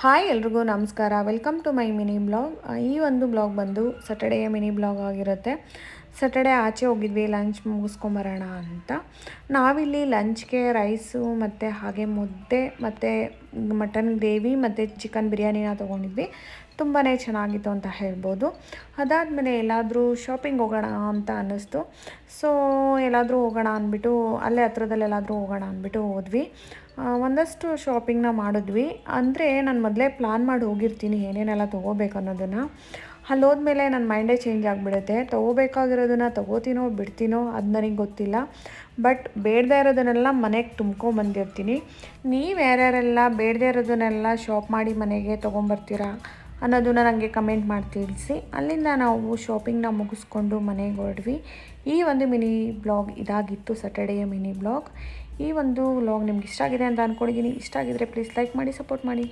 Hi ಎಲ್ರಿಗೂ ನಮಸ್ಕಾರ. Welcome to my mini blog. ಈ ಒಂದು ಬ್ಲಾಗ್ ಬಂದು ಸ್ಯಾಟರ್ಡೆಯ ಮಿನಿ ಬ್ಲಾಗ್ ಆಗಿರುತ್ತೆ. ಸ್ಯಾಟರ್ಡೆ ಆಚೆ ಹೋಗಿದ್ವಿ ಲಂಚ್ ಮುಗಿಸ್ಕೊಂಬರೋಣ ಅಂತ. ನಾವಿಲ್ಲಿ ಲಂಚ್ಗೆ ರೈಸು ಮತ್ತು ಹಾಗೆ ಮುದ್ದೆ ಮತ್ತು ಮಟನ್ ಗ್ರೇವಿ ಮತ್ತು ಚಿಕನ್ ಬಿರಿಯಾನಿನ ತೊಗೊಂಡಿದ್ವಿ. ತುಂಬಾ ಚೆನ್ನಾಗಿತ್ತು ಅಂತ ಹೇಳ್ಬೋದು. ಅದಾದಮೇಲೆ ಎಲ್ಲಾದರೂ ಶಾಪಿಂಗ್ ಹೋಗೋಣ ಅಂತ ಅನ್ನಿಸ್ತು. ಸೊ ಎಲ್ಲಾದರೂ ಹೋಗೋಣ ಅಂದ್ಬಿಟ್ಟು ಅಲ್ಲೇ ಹತ್ರದಲ್ಲಿ ಎಲ್ಲಾದರೂ ಹೋಗೋಣ ಅಂದ್ಬಿಟ್ಟು ಹೋದ್ವಿ. ಒಂದಷ್ಟು ಶಾಪಿಂಗ್ನ ಮಾಡಿದ್ವಿ. ಅಂದರೆ ನಾನು ಮೊದಲೇ ಪ್ಲ್ಯಾನ್ ಮಾಡಿ ಹೋಗಿರ್ತೀನಿ ಏನೇನೆಲ್ಲ ತೊಗೋಬೇಕು ಅನ್ನೋದನ್ನು. ಅಲ್ಲಿ ಹೋದ್ಮೇಲೆ ನನ್ನ ಮೈಂಡೇ ಚೇಂಜ್ ಆಗಿಬಿಡುತ್ತೆ. ತೊಗೋಬೇಕಾಗಿರೋದನ್ನು ತೊಗೋತೀನೋ ಬಿಡ್ತೀನೋ ಅದು ನನಗೆ ಗೊತ್ತಿಲ್ಲ. ಬಟ್ ಬೇಡದೇ ಇರೋದನ್ನೆಲ್ಲ ಮನೆಗೆ ತುಂಬ್ಕೊಂಬಂದಿರ್ತೀನಿ. ನೀವು ಯಾರ್ಯಾರೆಲ್ಲ ಬೇಡದೇ ಇರೋದನ್ನೆಲ್ಲ ಶಾಪ್ ಮಾಡಿ ಮನೆಗೆ ತೊಗೊಂಬರ್ತೀರಾ ಅನ್ನೋದನ್ನು ನನಗೆ ಕಮೆಂಟ್ ಮಾಡಿ ತಿಳಿಸಿ. ಅಲ್ಲಿಂದ ನಾವು ಶಾಪಿಂಗ್ನ ಮುಗಿಸ್ಕೊಂಡು ಮನೆಗೆ ಹೊರಡ್ವಿ. ಈ ಒಂದು ಮಿನಿ ಬ್ಲಾಗ್ ಇದಾಗಿತ್ತು, ಸ್ಯಾಟರ್ಡೆಯ ಮಿನಿ ಬ್ಲಾಗ್. ಈ ಒಂದು ವ್ಲಾಗ್ ನಿಮ್ಗೆ ಇಷ್ಟ ಆಗಿದೆ ಅಂತ ಅಂದ್ಕೊಂಡಿದ್ದೀನಿ. ಇಷ್ಟ ಆಗಿದರೆ ಪ್ಲೀಸ್ ಲೈಕ್ ಮಾಡಿ, ಸಪೋರ್ಟ್ ಮಾಡಿ.